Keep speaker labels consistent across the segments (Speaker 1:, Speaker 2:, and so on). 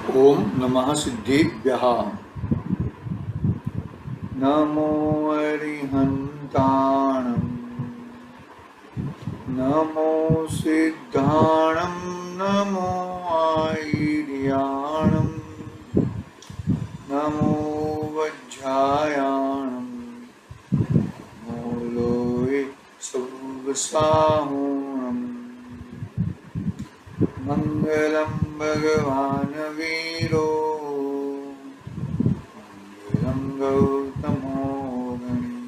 Speaker 1: ओम नमः सिद्धेभ्यः। नमो अरिहन्ताणं नमो सिद्धाणं नमो आयर्याणं नमो वज्रायाणं नमो लोये सर्वसाहुणम् मंगलम भगवान वीरो मंगलम गौतमो गणी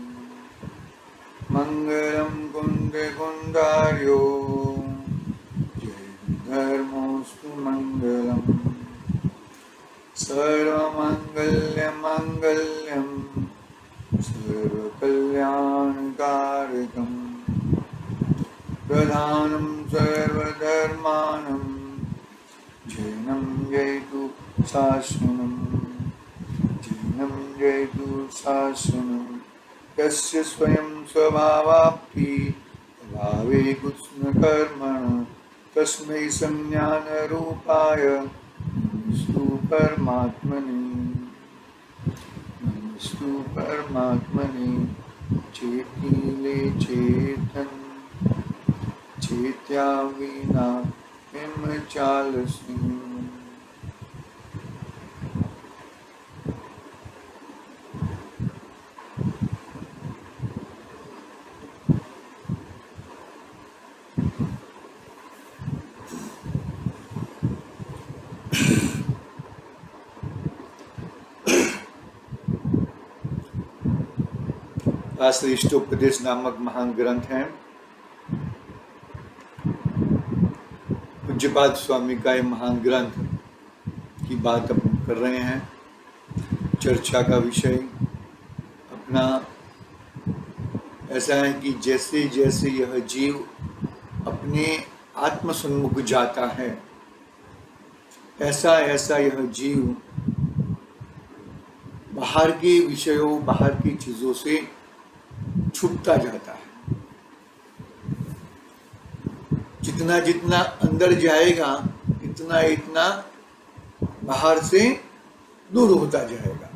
Speaker 1: मंगलम कुंद कुंडार्यो जय धर्मोस्तु मंगलम सर्वमंगल्य मंगल्यम सर्वकल्याणकारकम प्रधानं सर्वधर्मानं जैनं जयतु शासनं जैनं जयतु शासनं यस्य स्वयं स्वभावाप्ति भावे कृष्णकर्मणः तस्मै संज्ञानरूपाय नमस्तु परमात्मने नमस्तु परमात्मने चेतिले चेतन चेत्या विना हिम चालसी। शास्त्र इष्टोपदेश नामक महान ग्रंथ है। पूज्यपाद स्वामी का ये महान ग्रंथ की बात हम कर रहे हैं। चर्चा का विषय अपना ऐसा है कि जैसे जैसे यह जीव अपने आत्म सम्मुख जाता है, ऐसा ऐसा यह जीव बाहर के विषयों, बाहर की चीजों से छूटता जाता है। जितना जितना अंदर जाएगा, इतना इतना बाहर से दूर होता जाएगा।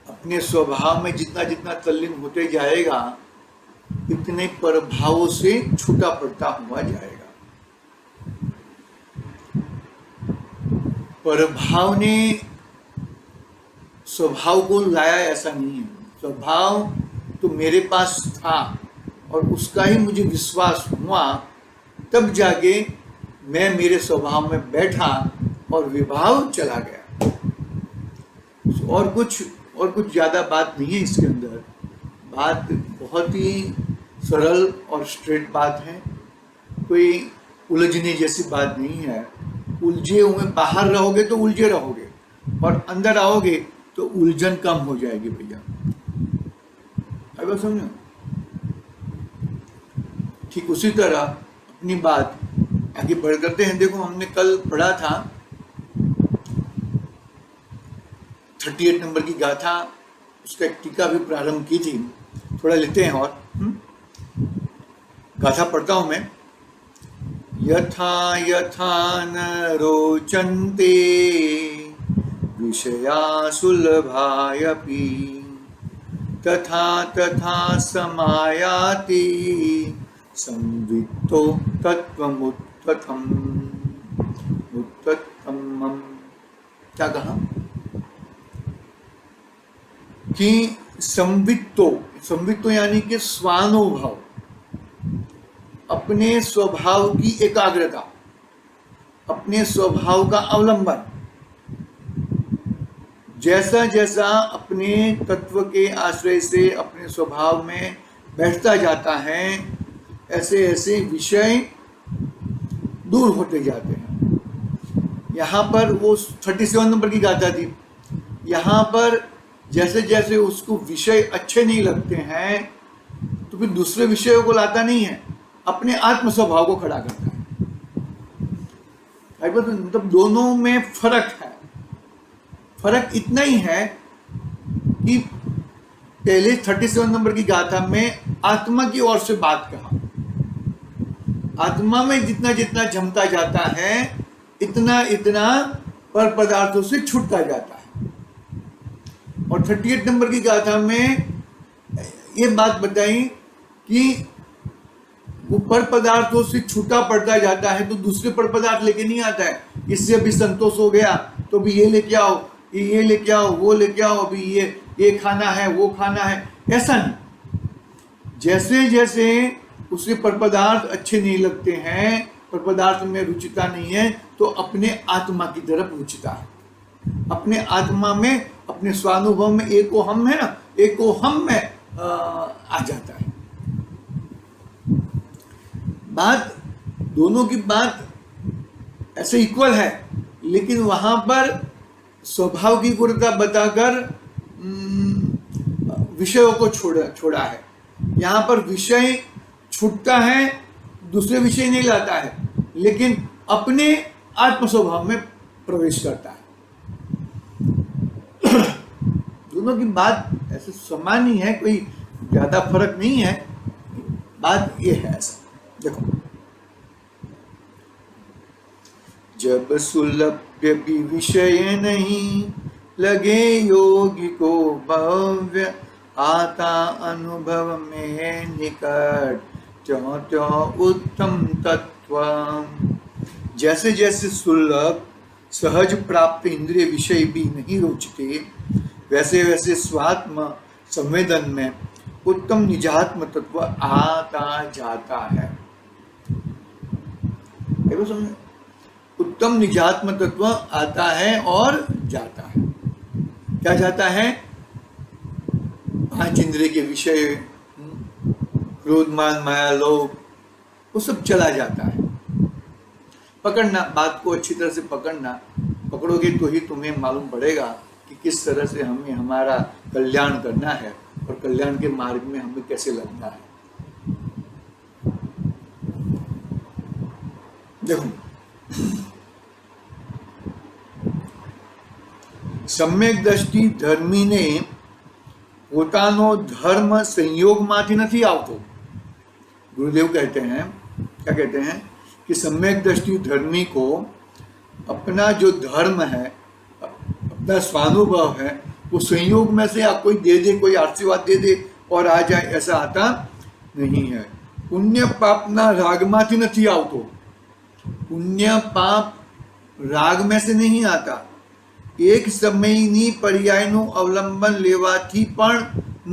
Speaker 1: अपने स्वभाव में जितना जितना तल्लीन होते जाएगा, इतने प्रभावों से छूटा पड़ता हुआ जाएगा। प्रभाव ने स्वभाव को लाया ऐसा नहीं है। स्वभाव तो मेरे पास था और उसका ही मुझे विश्वास हुआ, तब जाके मैं मेरे स्वभाव में बैठा और विभाव चला गया। और कुछ ज्यादा बात नहीं है इसके अंदर। बात बहुत ही सरल और स्ट्रेट बात है, कोई उलझने जैसी बात नहीं है। उलझे हुए बाहर रहोगे तो उलझे रहोगे, और अंदर आओगे तो उलझन कम हो जाएगी भैया। अब समझो। ठीक उसी तरह अपनी बात आगे बढ़ करते हैं। देखो, हमने कल पढ़ा था 38 नंबर की गाथा, उसका एक टीका भी प्रारंभ की थी। थोड़ा लेते हैं और गाथा पढ़ता हूं मैं। यथा यथा न रोचन्ते विषया सुलभायपि तथा तथा समायाति संवित्तो तत्त्वमुत्तमम्। क्या कहा कि संवित्तो यानी कि स्वानुभव, अपने स्वभाव की एकाग्रता, अपने स्वभाव का अवलंबन। जैसा जैसा अपने तत्व के आश्रय से अपने स्वभाव में बैठता जाता है, ऐसे ऐसे विषय दूर होते जाते हैं। यहाँ पर वो 37 नंबर की गाथा थी। यहाँ पर जैसे जैसे उसको विषय अच्छे नहीं लगते हैं, तो फिर दूसरे विषयों को लाता नहीं है, अपने आत्म स्वभाव को खड़ा करता है। मतलब दोनों में फर्क है। फर्क इतना ही है कि पहले 37 नंबर की गाथा में आत्मा की ओर से बात कहा। आत्मा में जितना जितना जमता जाता है, इतना इतना पर पदार्थों से छूटता जाता है। और 38 नंबर की गाथा में ये बात बताई कि वो पर पदार्थों से छूटा पड़ता जाता है तो दूसरे पर पदार्थ लेके नहीं आता है। इससे अभी संतोष हो गया तो अभी ये लेके आओ, ये लेके आओ, वो लेके आओ, अभी ये खाना है, वो खाना है, ऐसा नहीं। जैसे जैसे उसे पर पदार्थ अच्छे नहीं लगते हैं, पर पदार्थ में रुचिता नहीं है, तो अपने आत्मा की तरफ रुचिता है। अपने आत्मा में, अपने स्वानुभव में एको हम है ना, एको हम में आ जाता है। बात, दोनों की बात ऐसे इक्वल है, लेकिन वहां पर स्वभाव की गुणता बताकर विषयों को छोड़ा है। यहाँ पर विषय छूटता है, दूसरे विषय नहीं लाता है, लेकिन अपने आत्म स्वभाव में प्रवेश करता है। दोनों की बात ऐसे समान ही है, कोई ज्यादा फर्क नहीं है। बात ये है ऐसा, देखो, जब सुलभ्य भी विषय नहीं लगे योगी को भव्य, आता अनुभव में निकट त्यों त्यों उत्तम तत्व। जैसे जैसे सुलभ सहज प्राप्त इंद्रिय विषय भी नहीं रोचते, वैसे वैसे स्वात्म संवेदन में उत्तम निजात्म तत्व आता जाता है। देखो समझे, उत्तम निजात्म तत्व आता है और जाता है। क्या जाता है? 5 इंद्रिय के विषय, क्रोध मान माया लोभ, वो सब चला जाता है। पकड़ना, बात को अच्छी तरह से पकड़ना, पकड़ोगे तो ही तुम्हें मालूम पड़ेगा कि किस तरह से हमें हमारा कल्याण करना है और कल्याण के मार्ग में हमें कैसे लगना है। देखो, सम्यक दृष्टि ધર્મીને પોતાનો ધર્મ સંયોગમાંથી નથી આવતો। गुरुदेव कहते हैं, क्या कहते हैं कि सम्यक दृष्टि धर्मी को अपना जो धर्म है, अपना स्वानुभव है, वो संयोग में से आप कोई दे दे, कोई आशीर्वाद दे दे और आ जाए, ऐसा आता नहीं है। पुण्य पाप ना राग माथी नहीं आवतो। पुण्य पाप राग में से नहीं आता। एक समयनी पर्यायનું अवलंबन लेवाથી પણ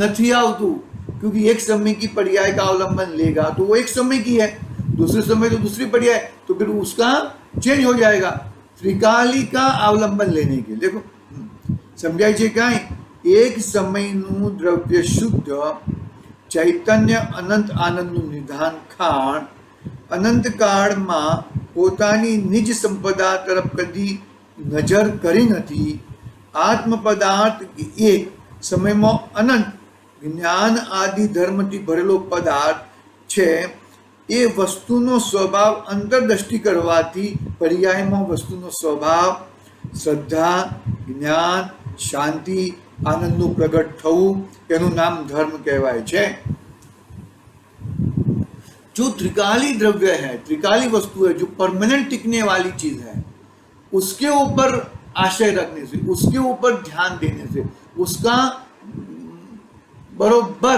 Speaker 1: નથી આવતું, क्योंकि एक समय की पर्याय का अवलंबन लेगा तो वो एक समय की है, दूसरे समय तो दूसरी पर्याय, तो फिर उसका चेंज हो जाएगा। त्रिकाली का अवलंबन लेने के, देखो समझाय છે કાંઈ, एक समयનું દ્રવ્ય શુદ્ધ ચૈતન્ય અનંત આનંદનું નિધાન ખાણ અનંત કાળમાં પોતાની નિજ સંપદા તરફ કદી નજર કરી નથી। આત્મ પદાર્થ એક સમયમાં અનંત જ્ઞાન આદિ ધર્મથી ભરેલો પદાર્થ છે। એ વસ્તુનો સ્વભાવ અંતરદ્રષ્ટિ કરવાથી પર્યાયમાં વસ્તુનો સ્વભાવ શ્રદ્ધા, જ્ઞાન, શાંતિ, આનંદનું પ્રગટ થવું, એનું નામ ધર્મ કહેવાય છે। जो त्रिकाली द्रव्य है, त्रिकाली वस्तु है, जो परमानेंट टिकने वाली चीज है, उसके ऊपर आशय रखने से, उसके ऊपर ध्यान देने से, उसका बरोबर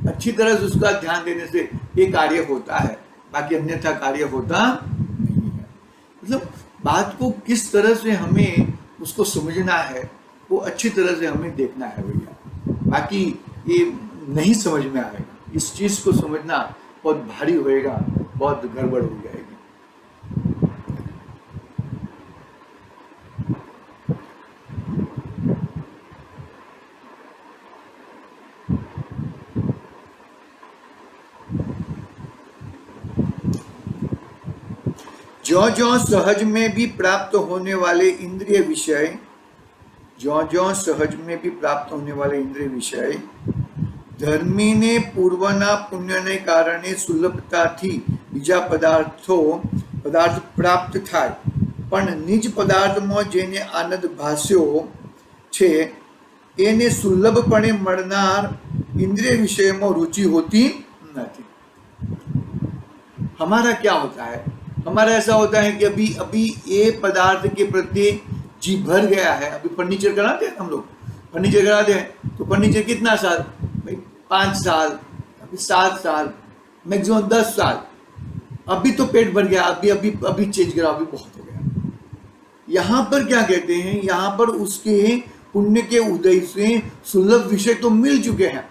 Speaker 1: अच्छी तरह से उसका ध्यान देने से ये कार्य होता है, बाकी अन्यथा कार्य होता नहीं है। मतलब बात को किस तरह से हमें उसको समझना है, वो अच्छी तरह से हमें देखना है भैया, बाकी ये नहीं समझ में आएगा। इस चीज को समझना बहुत भारी होएगा, बहुत गड़बड़ हो जाएगी। ज्यों ज्यों सहज में भी प्राप्त होने वाले इंद्रिय विषय, ज्यों ज्यों सहज में भी प्राप्त होने वाले इंद्रिय विषय धर्मी ने पूर्वना पुण्य ने कारणे सुलभताथी बीजा पदार्थ प्राप्त थाय, पण निज पदार्थमां जेने आनंद भास्यो छे एने सुलभपणे मळनार इंद्रिय विषयमां रुचि होती नहीं। हमारा क्या होता है, हमारा ऐसा होता है कि अभी ये पदार्थ के प्रति जी भर गया है। अभी फर्नीचर कराते हैं हम लोग, फर्नीचर कराते हैं तो फर्नीचर कितना साल भाई, 5 साल, अभी 7 साल, मैक्सिमम 10 साल। अभी तो पेट भर गया, अभी अभी अभी चेंज करा, अभी बहुत हो गया। यहाँ पर क्या कहते हैं, यहाँ पर उसके पुण्य के उदय से सुलभ विषय तो मिल चुके हैं,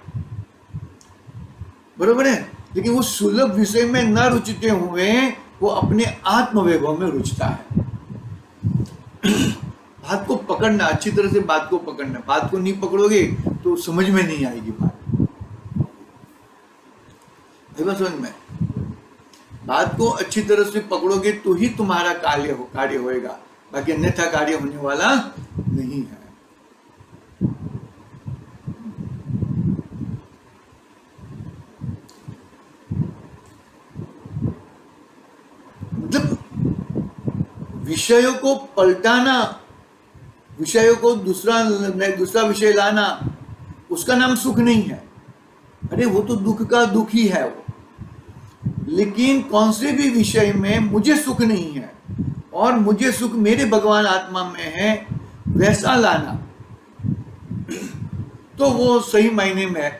Speaker 1: बरोबर है, लेकिन वो सुलभ विषय में न रुचते हुए वो अपने आत्मवैभव में रुचता है। बात को पकड़ना, अच्छी तरह से बात को पकड़ना, बात को नहीं पकड़ोगे तो समझ में नहीं आएगी बात। समझ में, बात को अच्छी तरह से पकड़ोगे तो ही तुम्हारा कार्य होएगा, बाकी अन्यथा कार्य होने वाला नहीं है। मतलब विषयों को पलटाना, विषयों को दूसरा विषय लाना, उसका नाम सुख नहीं है। अरे वो तो दुख का दुख ही है वो। लेकिन कौन से भी विषय में मुझे सुख नहीं है और मुझे सुख मेरे भगवान आत्मा में है, वैसा लाना, तो वो सही मायने में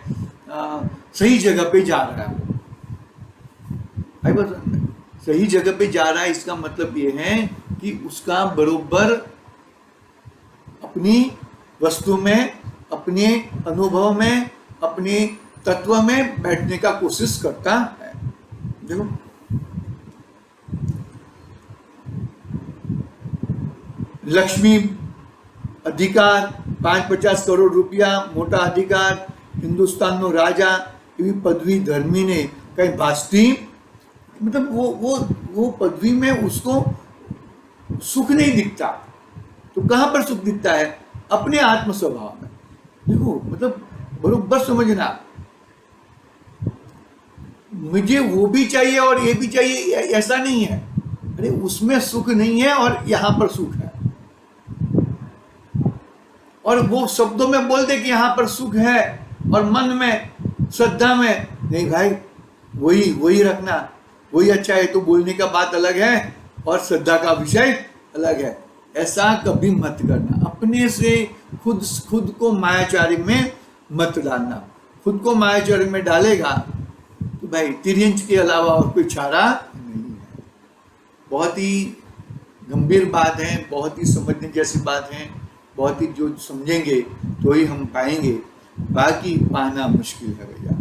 Speaker 1: सही जगह पे जा रहा है। सही जगह पे जा रहा है, इसका मतलब ये है कि उसका बरोबर अपनी वस्तु में, अपने अनुभव में, अपने तत्व में बैठने का कोशिश करता है। देखो लक्ष्मी, अधिकार, 5-50 करोड़ रुपया, मोटा अधिकार, हिंदुस्तान नो राजा, एवी पदवी धर्मी ने कहीं भासती, मतलब वो पदवी में उसको सुख नहीं दिखता। तो कहां पर सुख दिखता है? अपने आत्म स्वभाव में। देखो मतलब बरोबर समझना, मुझे वो भी चाहिए और ये भी चाहिए, ऐसा नहीं है। अरे उसमें सुख नहीं है और यहां पर सुख है, और वो शब्दों में बोल दे कि यहां पर सुख है, और मन में, श्रद्धा में नहीं भाई, वही रखना, वही अच्छा है, तो बोलने का बात अलग है और श्रद्धा का विषय अलग है। ऐसा कभी मत करना। अपने से खुद को मायाचारी में मत डालना। खुद को मायाचारी में डालेगा तो भाई तिरंज के अलावा और कोई चारा नहीं है। बहुत ही गंभीर बात है, बहुत ही समझने जैसी बात है, बहुत ही जो समझेंगे तो ही हम पाएंगे, बाकी पाना मुश्किल है भैया।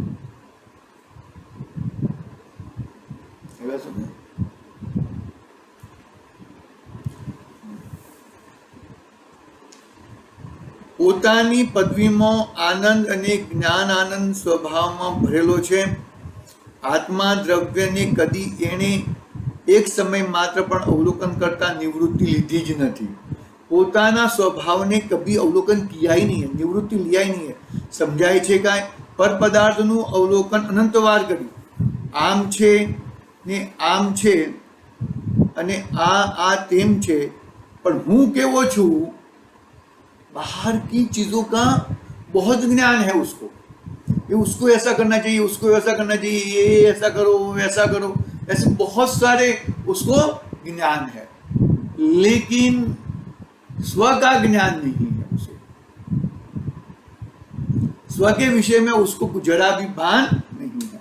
Speaker 1: પોતાની પદવીમાં આનંદ અને જ્ઞાન આનંદ સ્વભાવમાં ભરેલો છે। આત્મા દ્રવ્યને કદી એણે એક સમય માત્ર પણ અવલોકન કરતા નિવૃત્તિ લીધી જ નથી। પોતાના સ્વભાવને કદી અવલોકન કિયા ही नहीं है, નિવૃત્તિ लिया ही नहीं है। સમજાય છે કાંઈ? પર પદાર્થનું અવલોકન અનંતવાર કર્યું। આમ છે ને આમ છે અને આ તેમ છે, પણ હું કેવો છું, बाहर की चीजों का बहुत ज्ञान है उसको। ये उसको ऐसा करना चाहिए, उसको ऐसा करना चाहिए, ये ऐसा करो, वैसा करो, ऐसे बहुत सारे उसको ज्ञान है, लेकिन स्व का ज्ञान नहीं है उसे। स्व के विषय में उसको जरा भी भान नहीं है।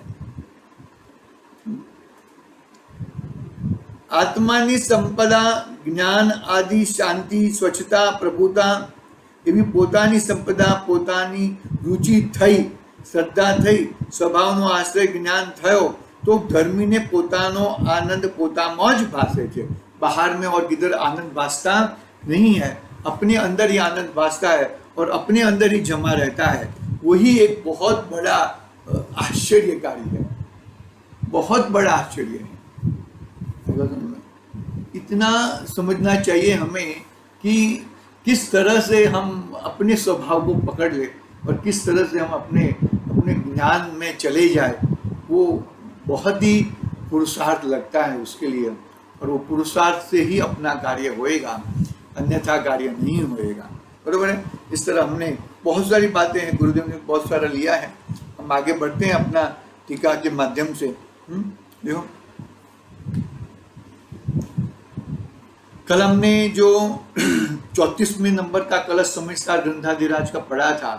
Speaker 1: आत्मा की संपदा, ज्ञान आदि, शांति, स्वच्छता, प्रभुता એવી પોતાની સંપદા, પોતાની રુચિ થઈ, શ્રદ્ધા થઈ, સ્વભાવનો આશ્રય જ્ઞાન થયો, તો ધર્મીને પોતાનો આનંદ પોતામાં જ ભાસે છે। बाहर में और किधर आनंद भासता नहीं है, अपने अंदर ही आनंद भासता है और अपने अंदर ही जमा रहता है। वही एक बहुत बड़ा आश्चर्यकारी है, बहुत बड़ा आश्चर्य है। इतना समझना चाहिए हमें कि किस तरह से हम अपने स्वभाव को पकड़ ले और किस तरह से हम अपने ज्ञान में चले जाए। वो बहुत ही पुरुषार्थ लगता है उसके लिए, और वो पुरुषार्थ से ही अपना कार्य होएगा, अन्यथा कार्य नहीं होएगा। बरोबर है? इस तरह हमने बहुत सारी बातें हैं, गुरुदेव ने बहुत सारा लिया है। हम आगे बढ़ते हैं अपना टीका के माध्यम से। देखो, कल हमने जो 34वें नंबर का कलश संहिता ग्रंथाधिराज का पढ़ा था,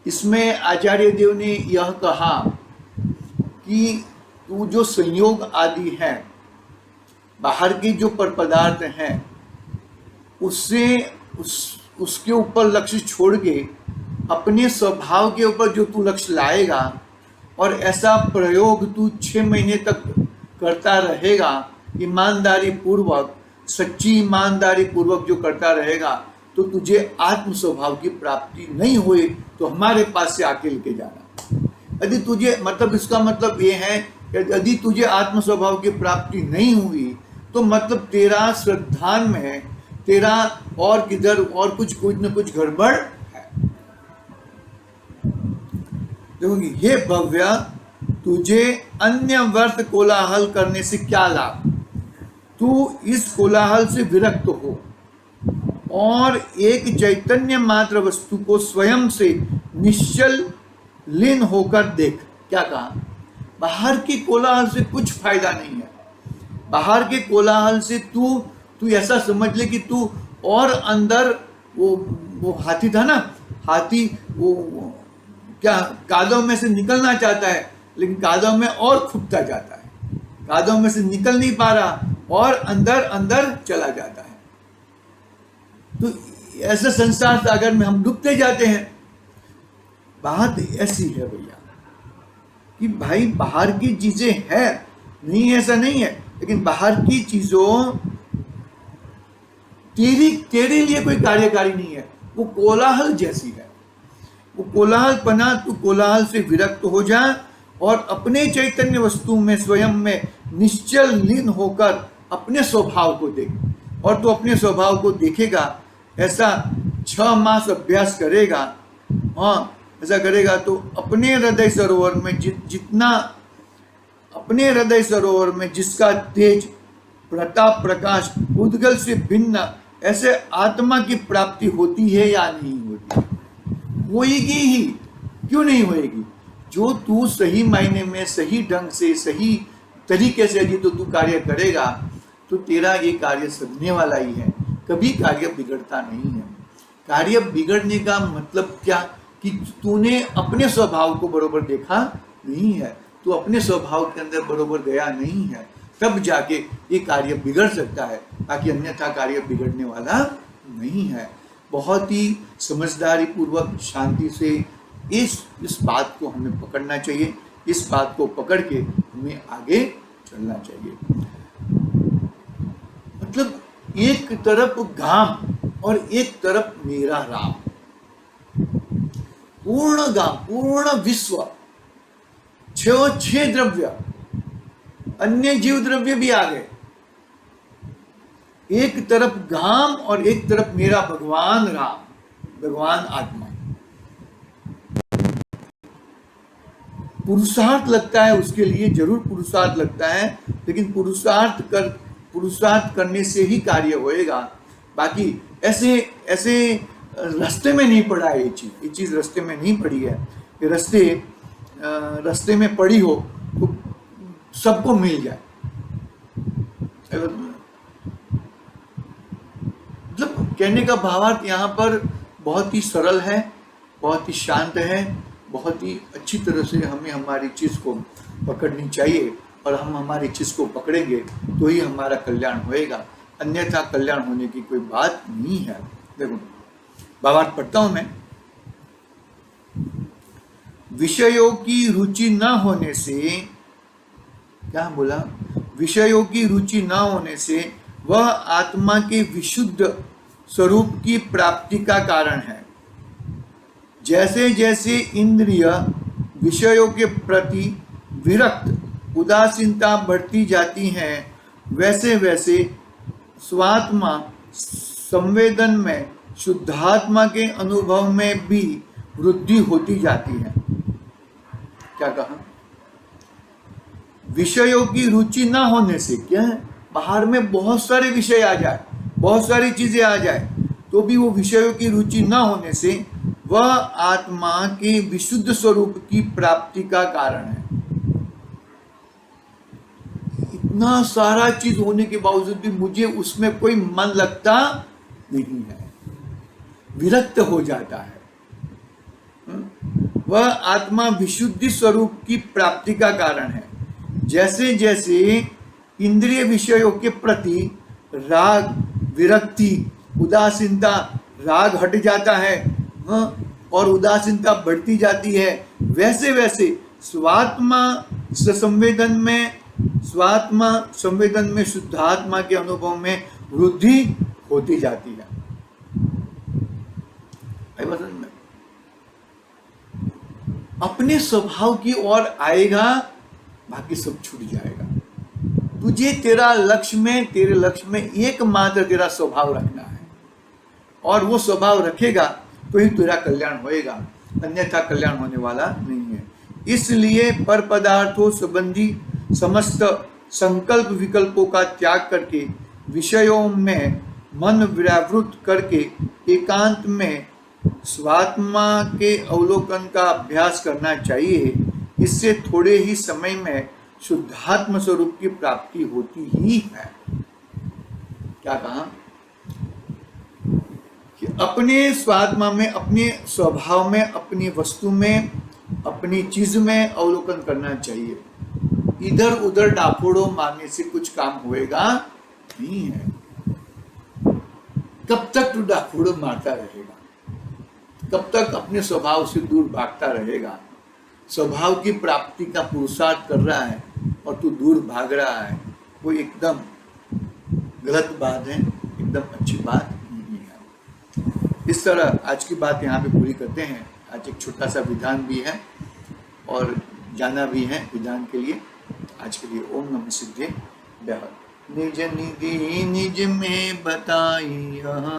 Speaker 1: इसमें आचार्य देव ने यह कहा कि तू जो संयोग आदि है, बाहर के जो पर पदार्थ हैं, उससे उसके ऊपर लक्ष्य छोड़ के अपने स्वभाव के ऊपर जो तू लक्ष्य लाएगा और ऐसा प्रयोग तू 6 महीने तक करता रहेगा, ईमानदारी पूर्वक, सच्ची ईमानदारी पूर्वक जो करता रहेगा, तो तुझे आत्म स्वभाव की प्राप्ति नहीं हुई तो हमारे पास से आके लेके जाना। यदि तुझे, मतलब इसका मतलब ये है कि यदि तुझे आत्म स्वभाव की प्राप्ति नहीं हुई तो मतलब तेरा श्रद्धान में, तेरा और किधर और कुछ न कुछ गड़बड़ है। देखोगे, ये भव्य, तुझे अन्य व्यर्थ कोलाहल करने से क्या लाभ? तू इस कोलाहल से विरक्त हो और एक चैतन्य मात्र वस्तु को स्वयं से निश्चल लीन होकर देख। क्या कहा? बाहर के कोलाहल से कुछ फायदा नहीं है। बाहर के कोलाहल से तू ऐसा समझ ले कि तू और अंदर वो हाथी था ना, हाथी वो क्या कादव में से निकलना चाहता है, लेकिन कादव में और खुपता जाता है, कादव में से निकल नहीं पा रहा और अंदर अंदर चला जाता है। तो ऐसे संसार सागर में हम डूबते जाते हैं। बात ऐसी है भैया कि भाई बाहर की चीजें है, नहीं ऐसा नहीं है, लेकिन बाहर की चीजों तेरे लिए कोई कार्यकारी नहीं है। वो कोलाहल जैसी है, वो कोलाहल पना, तू कोलाहल से विरक्त हो जा और अपने चैतन्य वस्तु में स्वयं में निश्चल लीन होकर अपने स्वभाव को देख। और तू अपने स्वभाव को देखेगा, ऐसा 6 मास अभ्यास करेगा, हाँ ऐसा करेगा तो अपने हृदय सरोवर में जितना, अपने हृदय सरोवर में जिसका तेज, प्रताप, प्रकाश उद्गल से भिन्न ऐसे आत्मा की प्राप्ति होती है या नहीं होती? होएगी ही, क्यों नहीं होएगी? जो तू सही मायने में, सही ढंग से, सही तरीके से यदि तो तू कार्य करेगा तो तेरा ये कार्य सधने वाला ही है, कभी कार्य बिगड़ता नहीं है। कार्य बिगड़ने का मतलब क्या? कि तूने अपने स्वभाव को बरोबर देखा नहीं है, तू अपने स्वभाव के अंदर बरोबर गया नहीं है, तब जाके ये कार्य बिगड़ सकता है, बाकी अन्यथा कार्य बिगड़ने वाला नहीं है। बहुत ही समझदारी पूर्वक, शांति से इस बात को हमें पकड़ना चाहिए, इस बात को पकड़ के हमें आगे चलना चाहिए। मतलब एक तरफ घाम और एक तरफ मेरा राम, पूर्ण गाम, पूर्ण विश्व, 6 द्रव्य, अन्य जीव द्रव्य भी आ गए। एक तरफ घाम और एक तरफ मेरा भगवान राम, भगवान आत्मा। पुरुषार्थ लगता है उसके लिए, जरूर पुरुषार्थ लगता है, लेकिन पुरुषार्थ करने से ही कार्य होएगा। बाकी ऐसे रास्ते में नहीं पड़ा है ये चीज रास्ते में नहीं पड़ी है। कि रास्ते में पड़ी हो तो सबको मिल जाए। मतलब कहने का भावार्थ यहाँ पर बहुत ही सरल है, बहुत ही शांत है, बहुत ही अच्छी तरह से हमें हमारी चीज को पकड़नी चाहिए, और हम हमारी चीज को पकड़ेंगे तो ही हमारा कल्याण होएगा, अन्यथा कल्याण होने की कोई बात नहीं है। देखो भावार्थ पढ़ता हूं मैं। विषयों की रुचि न होने से, क्या बोला? विषयों की रुचि न होने से वह आत्मा के विशुद्ध स्वरूप की प्राप्ति का कारण है। जैसे जैसे इंद्रिय विषयों के प्रति विरक्त, उदासीनता बढ़ती जाती है, वैसे वैसे स्वात्मा संवेदन में, शुद्धात्मा के अनुभव में भी वृद्धि होती जाती है। क्या कहा? विषयों की रुचि ना होने से क्या है? बाहर में बहुत सारे विषय आ जाए, बहुत सारी चीजें आ जाए, तो भी वो विषयों की रुचि ना होने से वह आत्मा के विशुद्ध स्वरूप की प्राप्ति का कारण है। इतना सारा चीज होने के बावजूद भी मुझे उसमें कोई मन लगता नहीं है, विरक्त हो जाता है। वह आत्मा विशुद्धि स्वरूप की प्राप्ति का कारण है। जैसे जैसे इंद्रिय विषयों के प्रति राग, विरक्ति, उदासीनता, राग हट जाता है और उदासीनता बढ़ती जाती है, वैसे वैसे स्वात्मा संवेदन में शुद्धात्मा के अनुभव में वृद्धि होती जाती है। अपने स्वभाव की ओर आएगा, बाकी सब छूट जाएगा। तुझे तेरे लक्ष्य में एकमात्र तेरा स्वभाव रखना है, और वो स्वभाव रखेगा तो ही तेरा कल्याण होएगा, अन्यथा कल्याण होने वाला नहीं है। इसलिए पर पदार्थों संबंधी समस्त संकल्प विकल्पों का त्याग करके, विषयों में मन व्यावृत करके एकांत में स्वात्मा के अवलोकन का अभ्यास करना चाहिए। इससे थोड़े ही समय में शुद्धात्म स्वरूप की प्राप्ति होती ही है। क्या कहा कि अपने स्वात्मा में, अपने स्वभाव में, अपनी वस्तु में, अपनी चीज में अवलोकन करना चाहिए। इधर उधर डाफोड़ो मारने से कुछ काम होएगा नहीं है। कब तक तू डाफोड़ो मारता रहेगा? कब तक अपने स्वभाव से दूर भागता रहेगा? स्वभाव की प्राप्ति का पुरुषार्थ कर रहा है और तू दूर भाग रहा है, वो एकदम गलत बात है, एकदम अच्छी बात नहीं है। इस तरह आज की बात यहाँ पे पूरी करते हैं। आज एक छोटा सा विधान भी है और जाना भी है विधान के लिए। आज के लिए ओम नमः सिद्धे। निज निधि निज में बताई